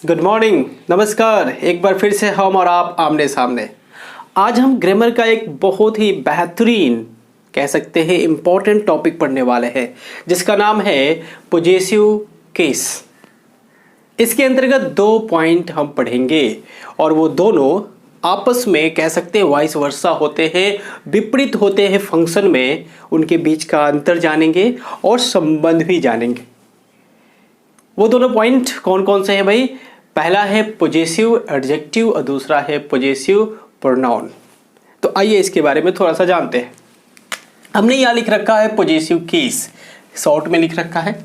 Good morning, नमस्कार। एक बार फिर से हम और आप आमने सामने। आज हम ग्रामर का एक बहुत ही बेहतरीन, कह सकते हैं इम्पोर्टेंट टॉपिक पढ़ने वाले हैं, जिसका नाम है पोजेसिव केस। इसके अंतर्गत 2 पॉइंट हम पढ़ेंगे और वो दोनों आपस में, कह सकते हैं वाइस वर्सा होते हैं, विपरीत होते हैं फंक्शन में। उनके बीच का अंतर जानेंगे और संबंध भी जानेंगे। वो दोनों पॉइंट कौन कौन से हैं भाई? पहला है पोजेसिव एडजेक्टिव और दूसरा है पोजेसिव प्रोनाउन। तो आइए इसके बारे में थोड़ा सा जानते हैं। हमने यहाँ लिख रखा है पोजेसिव केस, शॉर्ट में लिख रखा है,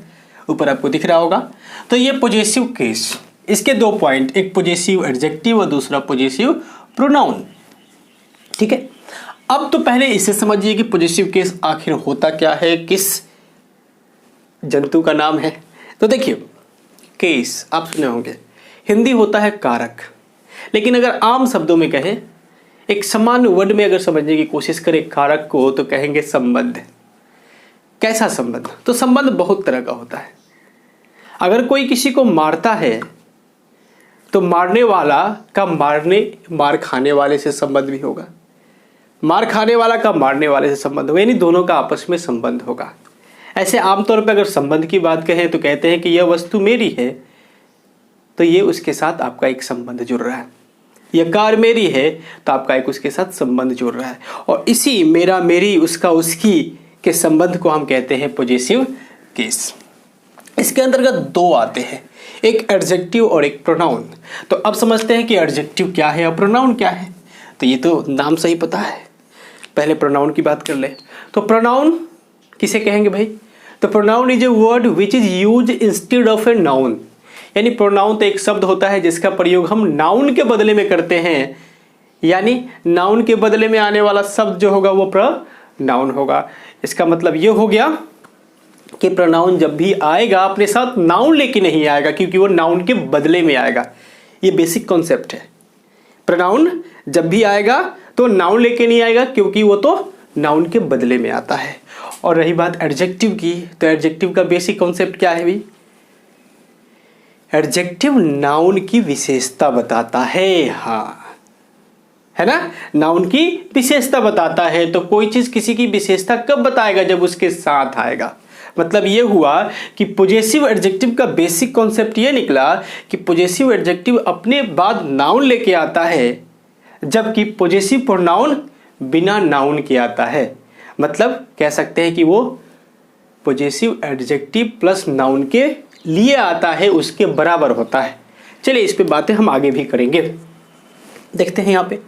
ऊपर आपको दिख रहा होगा। तो ये पोजेसिव केस, इसके 2 पॉइंट, एक पोजेसिव एडजेक्टिव और दूसरा पोजेसिव प्रोनाउन। ठीक है, अब तो पहले इसे समझिए कि पोजेसिव केस आखिर होता क्या है, किस जंतु का नाम है। तो देखिए, केस आप सुने होंगे, हिंदी होता है कारक, लेकिन अगर आम शब्दों में कहें, एक सामान्य वर्ड में अगर समझने की कोशिश करें कारक को, तो कहेंगे संबंध। कैसा संबंध? तो संबंध बहुत तरह का होता है। अगर कोई किसी को मारता है तो मारने वाला का मार खाने वाले से संबंध भी होगा, मार खाने वाला का मारने वाले से संबंध होगा, यानी दोनों का आपस में संबंध होगा। ऐसे आमतौर पर अगर संबंध की बात कहें तो कहते हैं कि यह वस्तु मेरी है, तो ये उसके साथ आपका एक संबंध जुड़ रहा है। यह कार मेरी है, तो आपका एक उसके साथ संबंध जुड़ रहा है। और इसी मेरा, मेरी, उसका, उसकी के संबंध को हम कहते हैं पोजेसिव केस। इसके अंतर्गत 2 आते हैं, एक एडजेक्टिव और एक प्रोनाउन। तो अब समझते हैं कि एडजेक्टिव क्या है और प्रोनाउन क्या है। तो ये तो नाम से ही पता है, पहले प्रोनाउन की बात कर ले। तो प्रोनाउन किसे कहेंगे भाई? तो pronoun is a word which is use instead of a noun. यानी प्रोनाउन तो एक शब्द होता है जिसका प्रयोग हम नाउन के बदले में करते हैं, यानी नाउन के बदले में आने वाला शब्द जो होगा वो प्रोनाउन होगा। इसका मतलब ये हो गया कि प्रोनाउन जब भी आएगा अपने साथ नाउन लेके नहीं आएगा, क्योंकि वो नाउन के बदले में आएगा। ये बेसिक कॉन्सेप्ट है। प्रोनाउन जब भी आएगा तो नाउन लेके नहीं आएगा, क्योंकि वो तो नाउन के बदले में आता है। और रही बात एडजेक्टिव की, तो एडजेक्टिव का बेसिक कॉन्सेप्ट क्या है भाई? एडजेक्टिव नाउन की विशेषता बताता है। हाँ, है ना, नाउन की विशेषता बताता है। तो कोई चीज किसी की विशेषता कब बताएगा? जब उसके साथ आएगा। मतलब ये हुआ कि पोजेसिव एडजेक्टिव का बेसिक कॉन्सेप्ट ये निकला कि पोजेसिव एडजेक्टिव अपने बाद नाउन लेके आता है, जबकि पोजेसिव प्रोनाउन बिना नाउन के आता है। मतलब कह सकते हैं कि वो पोजेसिव एडजेक्टिव प्लस नाउन के लिए आता है, उसके बराबर होता है। चलिए इस पे बातें हम आगे भी करेंगे। देखते हैं, यहाँ पे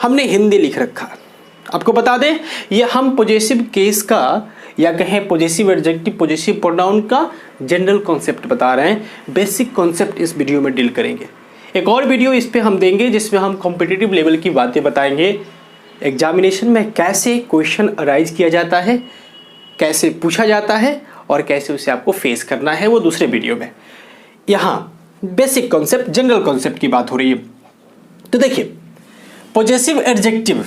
हमने हिंदी लिख रखा। आपको बता दें, ये हम पोजेसिव केस का, या कहें पोजेसिव एडजेक्टिव पोजेसिव प्रोनाउन का जनरल कॉन्सेप्ट बता रहे हैं। बेसिक कॉन्सेप्ट इस वीडियो में डील करेंगे। एक और वीडियो इस पे हम देंगे जिसमें हम कॉम्पिटिटिव लेवल की बातें बताएंगे। एग्जामिनेशन में कैसे क्वेश्चन अराइज किया जाता है, कैसे पूछा जाता है और कैसे उसे आपको फेस करना है, वो दूसरे वीडियो में। यहाँ बेसिक कॉन्सेप्ट, जनरल कॉन्सेप्ट की बात हो रही है। तो देखिए, पोजेसिव एडजेक्टिव,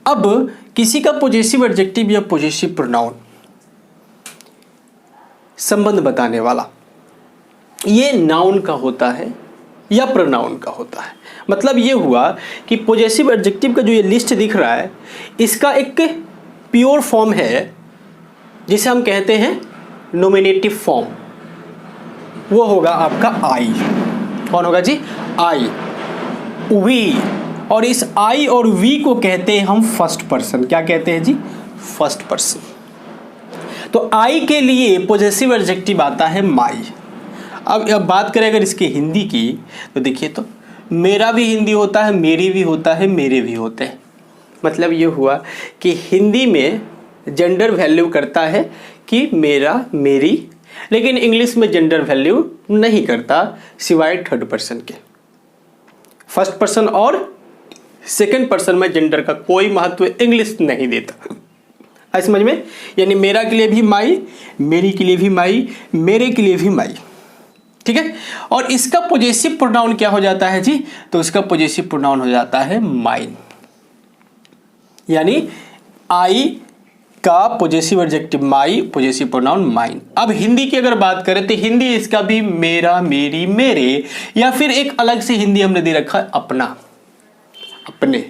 अब किसी का पोजेसिव एडजेक्टिव या पोजेसिव प्रोनाउन संबंध बताने वाला, ये नाउन का होता है या प्रोनाउन का होता है। मतलब ये हुआ कि पोजेसिव एडजेक्टिव का जो ये लिस्ट दिख रहा है, इसका एक प्योर फॉर्म है जिसे हम कहते हैं नोमिनेटिव फॉर्म। वो होगा आपका आई। कौन होगा जी? आई, वी। और इस आई और वी को कहते हैं हम फर्स्ट पर्सन। क्या कहते हैं जी? First person. तो आई के लिए पोजेसिव एडजेक्टिव आता है माई। अब बात करें अगर इसकी हिंदी की, तो देखिए, तो मेरा भी हिंदी होता है, मेरी भी होता है, मेरे भी होते हैं। मतलब ये हुआ कि हिंदी में जेंडर वैल्यू करता है कि मेरा, मेरी, लेकिन इंग्लिश में जेंडर वैल्यू नहीं करता, सिवाय थर्ड पर्सन के। फर्स्ट पर्सन और सेकंड पर्सन में जेंडर का कोई महत्व इंग्लिश नहीं देता। आई समझ में? यानी मेरा के लिए भी माई, मेरी के लिए भी माई, मेरे के लिए भी माई। ठीक है। और इसका पोजेसिव प्रोनाउन क्या हो जाता है जी? तो इसका पोजेसिव प्रोनाउन हो जाता है माइन। यानी आई का पॉजेसिव एडजेक्टिव माई, पॉजेसिव प्रोनाउन माइन। अब हिंदी की अगर बात करें तो हिंदी इसका भी मेरा, मेरी, मेरे, या फिर एक अलग से हिंदी हमने दे रखा है अपना, अपने।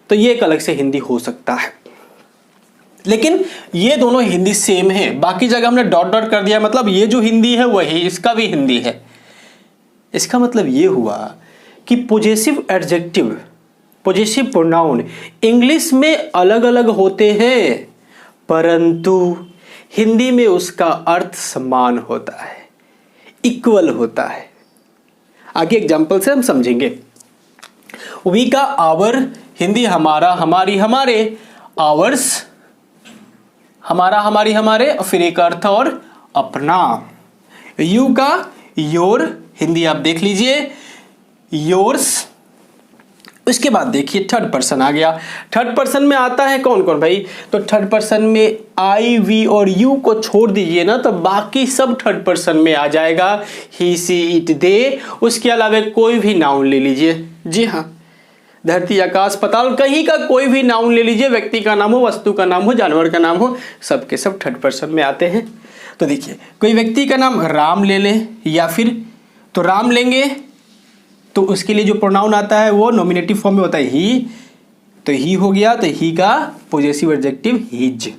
तो ये एक अलग से हिंदी हो सकता है, लेकिन ये दोनों हिंदी सेम है। बाकी जगह हमने डॉट डॉट कर दिया, मतलब ये जो हिंदी है वही इसका भी हिंदी है। इसका मतलब ये हुआ कि possessive adjective, possessive pronoun English में अलग अलग होते हैं, परंतु हिंदी में उसका अर्थ समान होता है, इक्वल होता है। आगे एग्जांपल से हम समझेंगे। वी का आवर हिंदी हमारा, हमारी, हमारे, आवर्स हमारा, हमारी, हमारे, और फिर एक अर्थ और अपना। यू का योर हिंदी आप देख लीजिए, योर्स। उसके बाद देखिए थर्ड पर्सन आ गया। थर्ड पर्सन में आता है कौन कौन भाई? तो थर्ड पर्सन में आई, वी और यू को छोड़ दीजिए ना, तो बाकी सब थर्ड पर्सन में आ जाएगा। ही, सी, इट, दे। उसके अलावा कोई भी नाउन ले लीजिए। जी हाँ, धरती, आकाश, पाताल, कहीं का कोई भी नाउन ले लीजिए, व्यक्ति का नाम हो, वस्तु का नाम हो, जानवर का नाम हो, सबके सब थर्ड पर्सन में आते हैं। तो देखिए कोई व्यक्ति का नाम राम ले ले, या फिर तो राम लेंगे तो उसके लिए जो प्रोनाउन आता है वो नॉमिनेटिव फॉर्म में होता है ही, तो ही हो गया, तो ही का पॉजेसिव एडजेक्टिव हिज।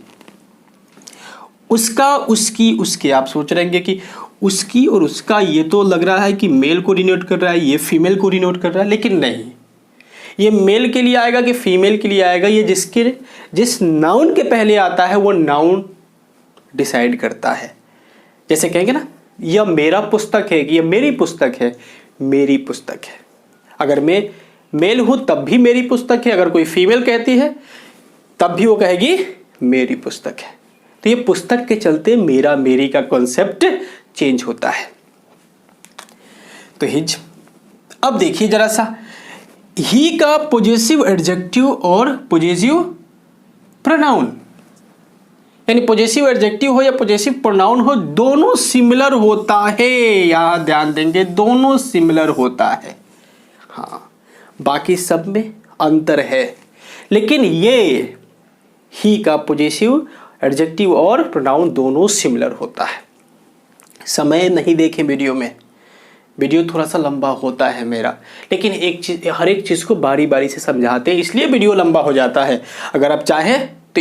उसका, उसकी, उसके। आप सोच रहे हैं कि उसकी और उसका, ये तो लग रहा है कि मेल को डिनोट कर रहा है, ये फीमेल को डिनोट कर रहा है, लेकिन नहीं, ये मेल के लिए आएगा कि फीमेल के लिए आएगा, ये जिस नाउन के पहले आता है वो नाउन डिसाइड करता है। जैसे कहेंगे ना, यह मेरा पुस्तक है, कि यह मेरी पुस्तक है, मेरी पुस्तक है। अगर मैं मेल हूं तब भी मेरी पुस्तक है, अगर कोई फीमेल कहती है तब भी वो कहेगी मेरी पुस्तक है। तो ये पुस्तक के चलते मेरा, मेरी का कॉन्सेप्ट चेंज होता है। तो हिज। अब देखिए जरा सा, ही का पॉजेसिव एडजेक्टिव और पॉजेसिव प्रोनाउन, यानी पॉजेसिव एडजेक्टिव हो या पॉजेसिव प्रोनाउन हो, दोनों सिमिलर होता है। यहां ध्यान देंगे, दोनों सिमिलर होता है। हाँ, बाकी सब में अंतर है, लेकिन ये ही का पॉजेसिव एडजेक्टिव और प्रोनाउन दोनों सिमिलर होता है। समय नहीं देखें वीडियो में, वीडियो थोड़ा सा लंबा होता है मेरा, लेकिन एक चीज, हर एक चीज को बारी बारी से समझाते हैं, इसलिए वीडियो लंबा हो जाता है। अगर आप चाहें तो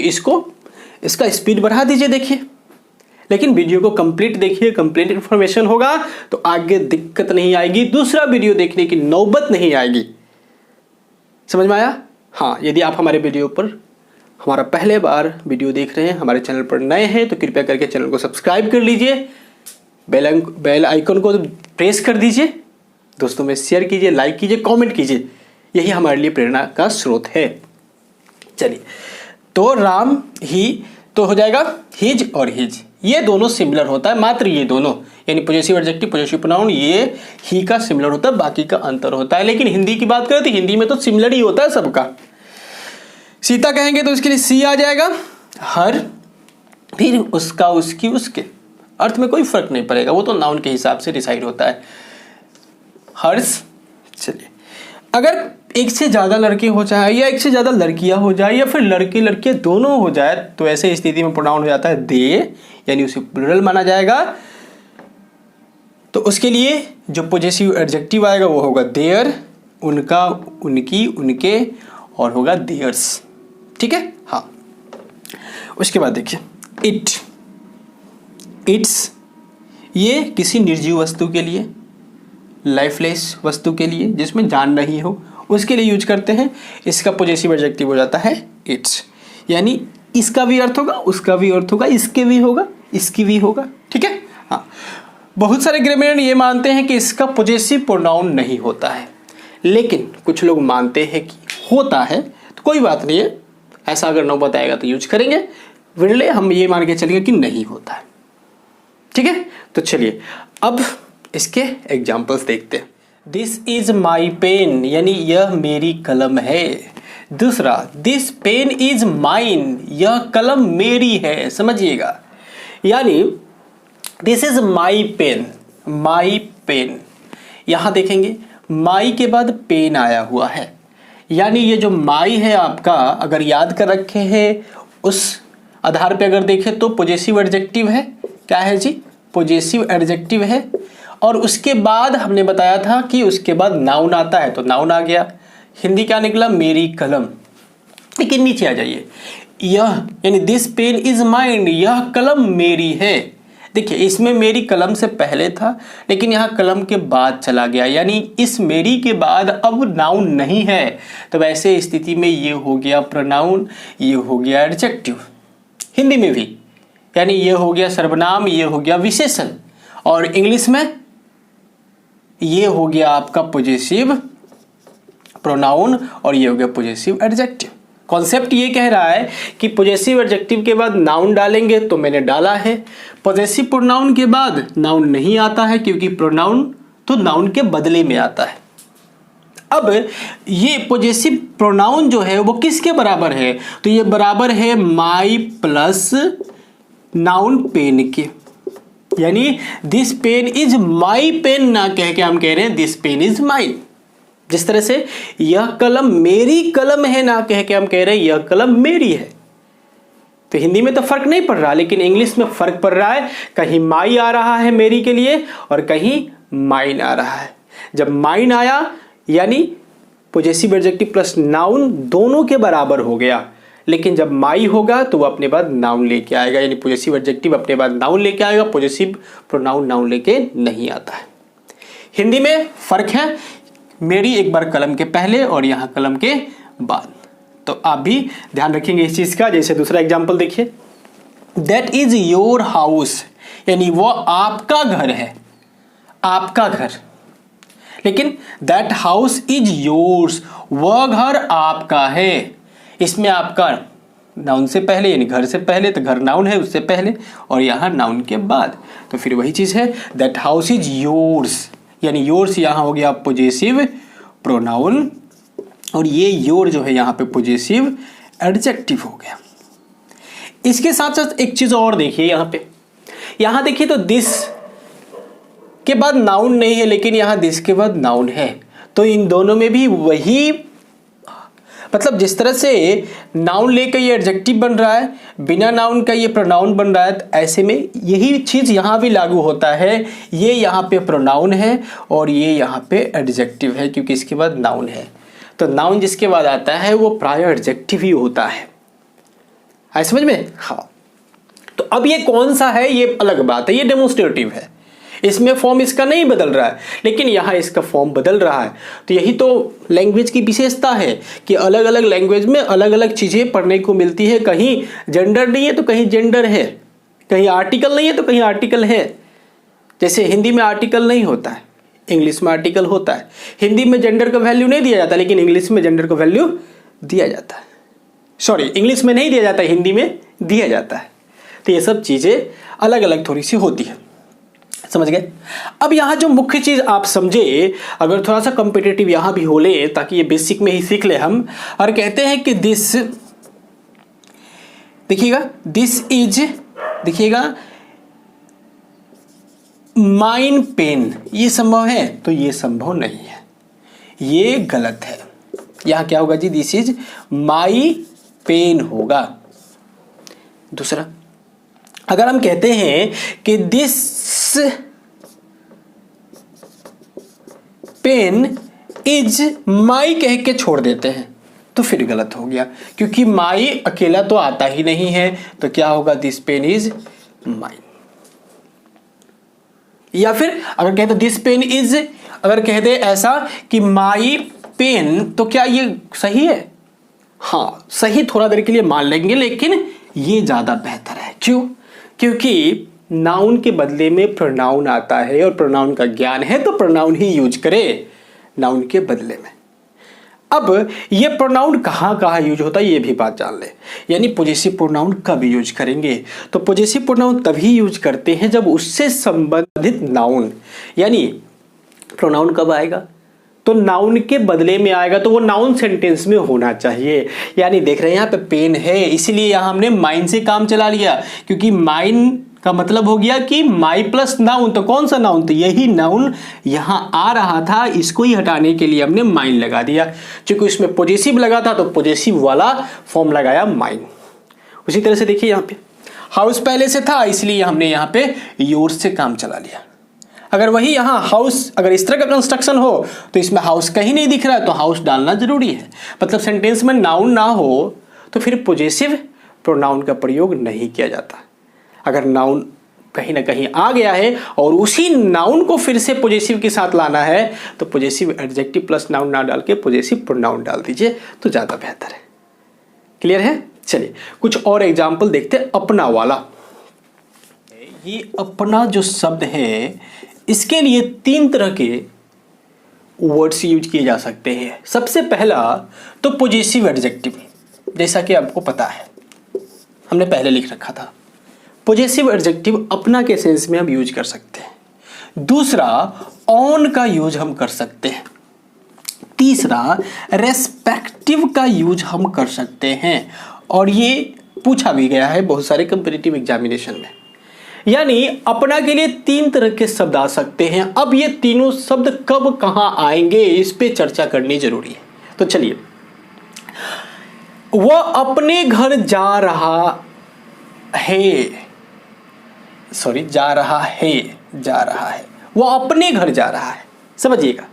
इसका स्पीड बढ़ा दीजिए, देखिए, लेकिन वीडियो को कंप्लीट देखिए, कंप्लीट इंफॉर्मेशन होगा तो आगे दिक्कत नहीं आएगी, दूसरा वीडियो देखने की नौबत नहीं आएगी। समझ में आया? हाँ, यदि आप हमारे वीडियो पर हमारा पहले बार वीडियो देख रहे हैं, हमारे चैनल पर नए हैं, तो कृपया करके चैनल को सब्सक्राइब कर लीजिए, बेल आइकन को प्रेस कर दीजिए, दोस्तों में शेयर कीजिए, लाइक कीजिए, कमेंट कीजिए, यही हमारे लिए प्रेरणा का स्रोत है। चलिए, तो राम, ही तो हो जाएगा हिज और हिज, ये दोनों सिमिलर होता है, मात्र ये दोनों, यानी पॉजेसिव एडजेक्टिव, पॉजेसिव प्रोनाउन, ये ही का सिमिलर होता है, बाकी का अंतर होता है। लेकिन हिंदी की बात करें तो हिंदी में तो सिमिलर ही होता है सबका। सीता कहेंगे तो उसके लिए सी आ जाएगा, हर, फिर उसका, उसकी, उसके, अर्थ में कोई फर्क नहीं पड़ेगा, वो तो नाउन के हिसाब से डिसाइड होता है। हर्ष। चलिए, अगर एक से ज्यादा लड़के हो जाए या एक से ज्यादा लड़कियां हो जाए या फिर लड़के लड़के दोनों हो जाए, तो ऐसे स्थिति में प्रोनाउन हो जाता है दे, यानी उसे प्लूरल माना जाएगा। तो उसके लिए जो पॉजेसिव एडजेक्टिव आएगा वो होगा देयर, उनका, उनकी, उनके, और होगा देयर्स। ठीक है? हाँ। उसके बाद देखिए इट, इट्स, ये किसी निर्जीव वस्तु के लिए, लाइफलेस वस्तु के लिए जिसमें जान नहीं हो, उसके लिए यूज करते हैं। इसका पॉजेसिव एडजेक्टिव हो जाता है इट्स, यानी इसका भी अर्थ होगा, उसका भी अर्थ होगा, इसके भी होगा, इसकी भी होगा। ठीक है? हाँ। बहुत सारे ग्रामरियन ये मानते हैं कि इसका पॉजेसिव प्रोनाउन नहीं होता है, लेकिन कुछ लोग मानते हैं कि होता है, तो कोई बात नहीं है, ऐसा अगर नौबत आएगा तो यूज करेंगे, वरना हम ये मान के चलेंगे कि नहीं होता है। ठीक है? तो चलिए अब इसके एग्जाम्पल्स देखते हैं। दिस इज माई पेन, यानी यह मेरी कलम है। दूसरा, दिस पेन इज माइन, यह कलम मेरी है। समझिएगा, यानी this is my pen, my pen, यहां देखेंगे माई के बाद पेन आया हुआ है, यानी ये जो माई है आपका, अगर याद कर रखे हैं उस आधार पे अगर देखें तो पॉजेसिव एडजेक्टिव है। क्या है जी? पॉजेसिव एडजेक्टिव है। और उसके बाद हमने बताया था कि उसके बाद नाउन आता है, तो नाउन आ गया। हिंदी क्या निकला? मेरी कलम। लेकिन नीचे आ जाइए, यह यानी दिस पेन इज माइंड, यह कलम मेरी है। देखिए इसमें मेरी कलम से पहले था, लेकिन यहाँ कलम के बाद चला गया, यानी इस मेरी के बाद अब नाउन नहीं है। तो वैसे स्थिति में ये हो गया प्रोनाउन, ये हो गया एडजेक्टिव। हिंदी में भी यानी ये हो गया सर्वनाम, ये हो गया विशेषण। और इंग्लिश में ये हो गया आपका पॉजेसिव प्रोनाउन और ये हो गया पॉजेसिव एडजेक्टिव। कॉन्सेप्ट ये कह रहा है कि पॉजेसिव एडजेक्टिव के बाद नाउन डालेंगे, तो मैंने डाला है। पॉजेसिव प्रोनाउन के बाद नाउन नहीं आता है, क्योंकि प्रोनाउन तो नाउन के बदले में आता है। अब ये पॉजेसिव प्रोनाउन जो है वो किसके बराबर है? तो ये बराबर है माई प्लस नाउन पेन के, यानी this pen is my pen ना कह के हम कह रहे हैं दिस पेन इज माइन। जिस तरह से यह कलम मेरी कलम है ना कह के हम कह रहे हैं यह कलम मेरी है। तो हिंदी में तो फर्क नहीं पड़ रहा, लेकिन इंग्लिश में फर्क पड़ रहा है। कहीं माई आ रहा है मेरी के लिए और कहीं माइन आ रहा है। जब माइन आया यानी पॉजेसिव एडजेक्टिव प्लस नाउन दोनों के बराबर हो गया, लेकिन जब माई होगा तो वो अपने बाद नाउन लेके आएगा, यानी पॉजेसिव एडजेक्टिव अपने बाद नाउन लेके आएगा, पॉजेसिव प्रोनाउन नाउन लेके नहीं आता है। हिंदी में फर्क है, मेरी एक बार कलम के पहले और यहाँ कलम के बाद। तो आप भी ध्यान रखेंगे इस चीज का। जैसे दूसरा एग्जाम्पल देखिए, दैट इज योर हाउस, यानी वो आपका घर है, आपका घर। लेकिन दैट हाउस इज योर्स, वह घर आपका है। इसमें आपका नाउन से पहले यानी घर से पहले, तो घर नाउन है उससे पहले, और यहाँ नाउन के बाद। तो फिर वही चीज है, दैट हाउस इज योर्स, यानी योर्स यहाँ हो गया पॉजेसिव प्रोनाउन, और ये योर जो है यहाँ पे पॉजेसिव एडजेक्टिव हो गया। इसके साथ साथ एक चीज और देखिए, यहाँ देखिए तो दिस के बाद नाउन नहीं है, लेकिन यहाँ दिस के बाद नाउन है। तो इन दोनों में भी वही, मतलब जिस तरह से नाउन लेकर ये एडजेक्टिव बन रहा है, बिना नाउन का ये प्रोनाउन बन रहा है, तो ऐसे में यही चीज यहाँ भी लागू होता है। ये यहाँ पे प्रोनाउन है और ये यहाँ पे एडजेक्टिव है, क्योंकि इसके बाद नाउन है। तो नाउन जिसके बाद आता है वो प्राय एडजेक्टिव ही होता है। आए समझ में? हाँ। तो अब ये कौन सा है ये अलग बात है, ये डेमोन्स्ट्रेटिव है, इसमें फॉर्म इसका नहीं बदल रहा है, लेकिन यहाँ इसका फॉर्म बदल रहा है। तो यही तो लैंग्वेज की विशेषता है कि अलग अलग लैंग्वेज में अलग अलग चीज़ें पढ़ने को मिलती है। कहीं जेंडर नहीं है तो कहीं जेंडर है, कहीं आर्टिकल नहीं है तो कहीं आर्टिकल है। जैसे हिंदी में आर्टिकल नहीं होता है, इंग्लिश में आर्टिकल होता है। हिंदी में जेंडर का वैल्यू नहीं दिया जाता, लेकिन इंग्लिश में जेंडर का वैल्यू दिया जाता है। सॉरी, इंग्लिश में नहीं दिया जाता, हिंदी में दिया जाता है। तो ये सब चीज़ें अलग अलग थोड़ी सी होती है, समझ गए? अब यहाँ जो मुख्य चीज आप समझे, अगर थोड़ा सा कॉम्पिटिटिव यहाँ भी हो ले, ताकि ये बेसिक में ही सीख ले हम। और कहते हैं कि दिस, देखिएगा दिस इज, देखिएगा माइन पेन, ये संभव है? तो ये संभव नहीं है, ये गलत है। यहाँ क्या होगा जी? दिस इज माई पेन होगा। दूसरा, अगर हम कहते हैं कि दिस पेन इज माई कह के छोड़ देते हैं, तो फिर गलत हो गया, क्योंकि माई अकेला तो आता ही नहीं है। तो क्या होगा? This pen is mine. या फिर अगर कहते दिस पेन इज, अगर कहते ऐसा कि माई पेन, तो क्या ये सही है? हाँ, सही थोड़ा देर के लिए मान लेंगे, लेकिन ये ज्यादा बेहतर है। क्यों? क्योंकि नाउन के बदले में प्रोनाउन आता है, और प्रोनाउन का ज्ञान है तो प्रोनाउन ही यूज करे नाउन के बदले में। अब ये प्रोनाउन कहाँ कहाँ यूज होता है ये भी बात जान ले। यानी पॉजेसिव प्रोनाउन कब यूज करेंगे? तो पॉजेसिव प्रोनाउन तभी यूज करते हैं जब उससे संबंधित नाउन, यानी प्रोनाउन कब आएगा? तो नाउन के बदले में आएगा, तो वो नाउन सेंटेंस में होना चाहिए। यानी देख रहे हैं यहाँ पे पेन है, इसीलिए यहाँ हमने माइन से काम चला लिया, क्योंकि माइन का मतलब हो गया कि माई प्लस नाउन। तो कौन सा नाउन? तो यही नाउन यहाँ आ रहा था, इसको ही हटाने के लिए हमने माइन लगा दिया। क्योंकि इसमें पॉजेसिव लगा था तो पॉजेसिव वाला फॉर्म लगाया माइन। उसी तरह से देखिए यहाँ पे हाउस पहले से था, इसलिए हमने यहाँ पे योर्स से काम चला लिया। अगर वही यहाँ हाउस, अगर इस तरह का कंस्ट्रक्शन हो तो इसमें हाउस कहीं नहीं दिख रहा है तो हाउस डालना जरूरी है। मतलब सेंटेंस में नाउन ना हो तो फिर पॉजेसिव प्रोनाउन का प्रयोग नहीं किया जाता। अगर नाउन कहीं ना कहीं आ गया है और उसी नाउन को फिर से पॉजेसिव के साथ लाना है तो पॉजेसिव एडजेक्टिव प्लस नाउन ना डाल के पॉजेसिव प्रोनाउन डाल दीजिए तो ज़्यादा बेहतर है। क्लियर है? चलिए कुछ और एग्जाम्पल देखते हैं। अपना वाला, ये अपना जो शब्द है इसके लिए 3 तरह के वर्ड्स यूज किए जा सकते हैं। सबसे पहला तो पॉजेसिव एडजेक्टिव, जैसा कि आपको पता है हमने पहले लिख रखा था। पॉजेसिव एडजेक्टिव अपना के सेंस में हम यूज कर सकते हैं। दूसरा ऑन का यूज हम कर सकते हैं। तीसरा रेस्पेक्टिव का यूज हम कर सकते हैं और ये पूछा भी गया है बहुत सारे कंपैरेटिव एग्जामिनेशन में। यानी अपना के लिए 3 तरह के शब्द आ सकते हैं। अब ये तीनों शब्द कब कहां आएंगे इस पे चर्चा करनी जरूरी है। तो चलिए, वह अपने घर जा रहा है, सॉरी जा रहा है, वह अपने घर जा रहा है। समझिएगा,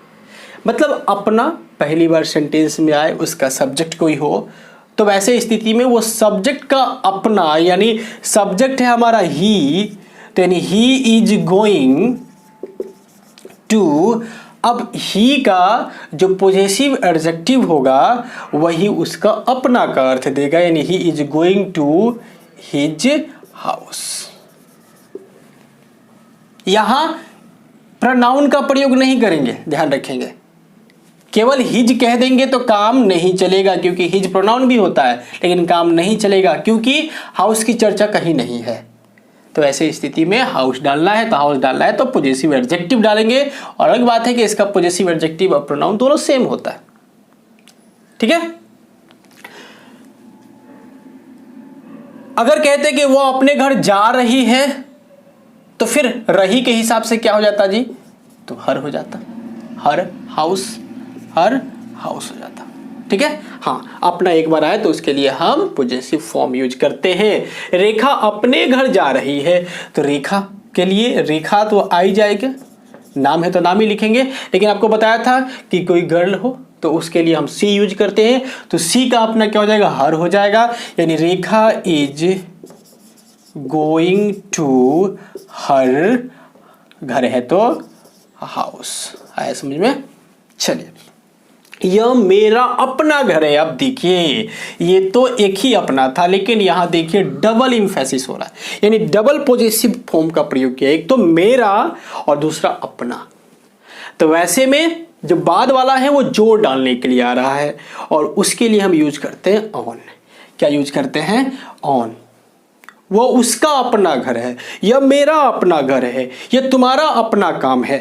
मतलब अपना पहली बार सेंटेंस में आए, उसका सब्जेक्ट कोई हो, तो वैसे स्थिति में वो सब्जेक्ट का अपना, यानी सब्जेक्ट है हमारा ही, तो यानी ही इज गोइंग टू। अब ही का जो पॉजेसिव एडजेक्टिव होगा वही उसका अपना का अर्थ देगा, यानी he is going to his house. यहां प्रोनाउन का प्रयोग नहीं करेंगे, ध्यान रखेंगे। केवल हिज कह देंगे तो काम नहीं चलेगा, क्योंकि हिज प्रोनाउन भी होता है, लेकिन काम नहीं चलेगा क्योंकि हाउस की चर्चा कहीं नहीं है। तो ऐसे स्थिति में हाउस डालना है तो हाउस डालना है तो पॉजेसिव एडजेक्टिव डालेंगे। और अलग बात है कि इसका पॉजेसिव एडजेक्टिव और प्रोनाउन दोनों सेम होता है। ठीक है? अगर कहते कि वो अपने घर जा रही है तो फिर रही के हिसाब से क्या हो जाता जी? तो हर हो जाता, हर हाउस हो जाता। ठीक है? हाँ, अपना एक बार आए तो उसके लिए हम पॉजेसिव फॉर्म यूज करते हैं। रेखा अपने घर जा रही है तो रेखा के लिए रेखा तो आ ही जाएगा, नाम है तो नाम ही लिखेंगे। लेकिन आपको बताया था कि कोई गर्ल हो तो उसके लिए हम सी यूज करते हैं, तो सी का अपना क्या हो जाएगा? हर हो जाएगा। यानी रेखा इज गोइंग टू हर, घर है तो हाउस। आया समझ में? चलिए, यह मेरा अपना घर है। अब देखिए, ये तो एक ही अपना था, लेकिन यहां देखिए डबल इंफेसिस हो रहा है, यानी डबल पॉजेसिव फॉर्म का प्रयोग किया। एक तो मेरा और दूसरा अपना। तो वैसे में जो बाद वाला है वो जोड़ डालने के लिए आ रहा है और उसके लिए हम यूज करते हैं ऑन। क्या यूज करते हैं? ऑन। वो उसका अपना घर है, यह मेरा अपना घर है, यह तुम्हारा अपना काम है।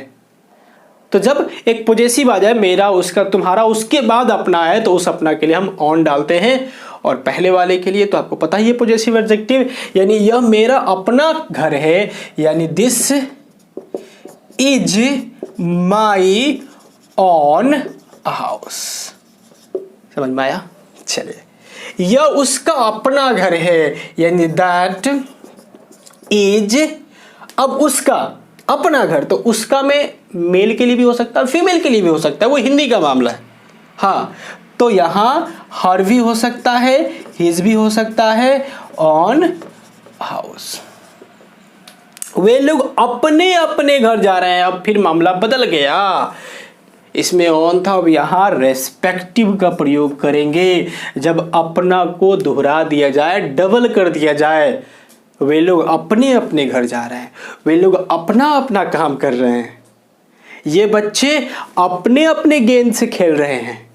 तो जब एक पॉजेसिव आ जाए, मेरा, उसका, तुम्हारा, उसके बाद अपना है, तो उस अपना के लिए हम ऑन डालते हैं। और पहले वाले के लिए तो आपको पता ही है पॉजेसिव एडजेक्टिव, यानी यह मेरा अपना घर है, यानी this is my on house. समझ में आया? चलिए, यह उसका अपना घर है, यानी दैट इज, अब उसका अपना घर, तो उसका में मेल के लिए भी हो सकता है, फीमेल के लिए भी हो सकता है, वो हिंदी का मामला है। हाँ, तो यहां हर भी हो सकता है, हिज भी हो सकता है, ऑन हाउस। वे लोग अपने अपने घर जा रहे हैं। अब फिर मामला बदल गया, इसमें ऑन था, अब यहां रेस्पेक्टिव का प्रयोग करेंगे। जब अपना को दोहरा दिया जाए, डबल कर दिया जाए, वे लोग अपने अपने घर जा रहे हैं, वे लोग अपना अपना काम कर रहे हैं, ये बच्चे अपने अपने गेंद से खेल रहे हैं।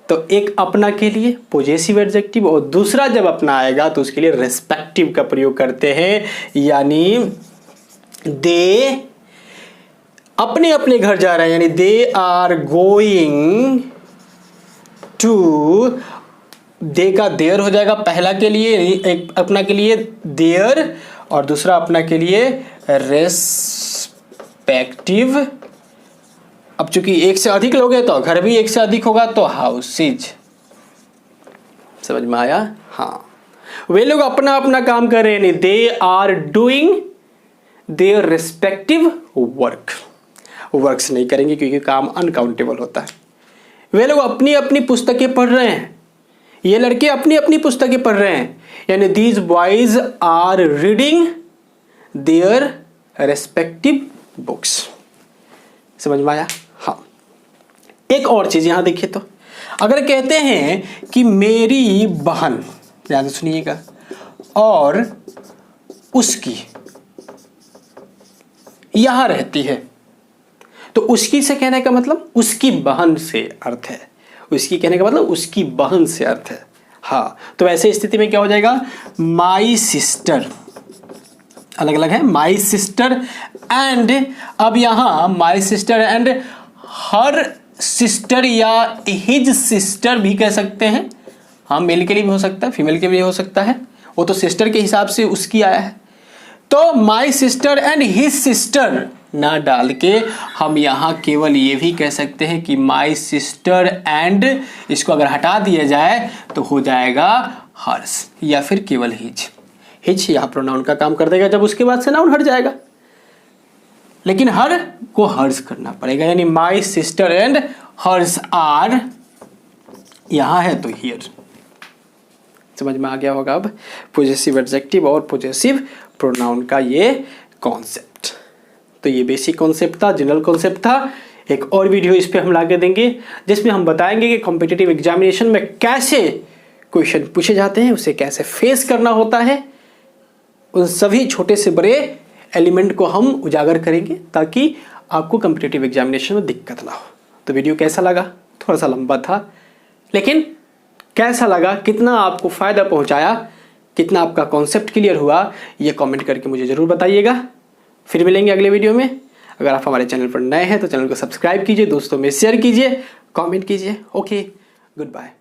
तो एक अपना के लिए पॉजेसिव एडजेक्टिव और दूसरा जब अपना आएगा तो उसके लिए रेस्पेक्टिव का प्रयोग करते हैं, यानी दे अपने अपने घर जा रहे हैं, यानी दे आर गोइंग टू। दे का देयर हो जाएगा पहला के लिए, एक अपना के लिए देयर और दूसरा अपना के लिए रेस्पेक्टिव। अब चूंकि एक से अधिक लोग हैं तो घर भी एक से अधिक होगा, तो हाउसेज। समझ में आया? हाँ। वे लोग अपना अपना काम कर रहे हैं, they are doing their respective works नहीं करेंगे क्योंकि काम अनकाउंटेबल होता है। वे लोग अपनी अपनी पुस्तकें पढ़ रहे हैं, ये लड़के अपनी अपनी पुस्तकें पढ़ रहे हैं, यानी these boys are reading their respective books. समझ में आया? हाँ। एक और चीज यहां देखिए, तो अगर कहते हैं कि मेरी बहन, ध्यान से सुनिएगा, और उसकी यहां रहती है, तो उसकी से कहने का मतलब उसकी बहन से अर्थ है, उसकी कहने का मतलब उसकी बहन से अर्थ है। हाँ, तो ऐसे स्थिति में क्या हो जाएगा, माई सिस्टर, अलग अलग है, माई सिस्टर एंड, अब यहां माई सिस्टर एंड हर सिस्टर या हिज सिस्टर भी कह सकते हैं। हाँ, मेल के लिए भी हो सकता है, फीमेल के लिए हो सकता है, वो तो सिस्टर के हिसाब से उसकी आया है। तो माई सिस्टर एंड हिज सिस्टर ना डाल के हम यहाँ केवल ये भी कह सकते हैं कि माई सिस्टर एंड, इसको अगर हटा दिया जाए तो हो जाएगा हर्स, या फिर केवल हिज। हिज यहाँ प्रोनाउन का काम कर देगा जब उसके बाद से नाउन हट जाएगा, लेकिन हर को हर्स करना पड़ेगा, यानी my sister and hers are, यहां है तो हियर। समझ में आ गया होगा अब पोजेसिव एडजेक्टिव और पोजेसिव प्रोनाउन का ये कॉन्सेप्ट। तो ये बेसिक कॉन्सेप्ट था, जनरल कॉन्सेप्ट था। एक और वीडियो इस पे हम ला के देंगे जिसमें हम बताएंगे कि कॉम्पिटिटिव एग्जामिनेशन में कैसे क्वेश्चन पूछे जाते हैं, उसे कैसे फेस करना होता है, उन सभी छोटे से बड़े एलिमेंट को हम उजागर करेंगे ताकि आपको कॉम्पिटिटिव एग्जामिनेशन में दिक्कत ना हो। तो वीडियो कैसा लगा? थोड़ा सा लंबा था, लेकिन कैसा लगा, कितना आपको फायदा पहुंचाया, कितना आपका कॉन्सेप्ट क्लियर हुआ, ये कमेंट करके मुझे जरूर बताइएगा। फिर मिलेंगे अगले वीडियो में। अगर आप हमारे चैनल पर नए हैं तो चैनल को सब्सक्राइब कीजिए, दोस्तों में शेयर कीजिए, कमेंट कीजिए। Okay, good bye.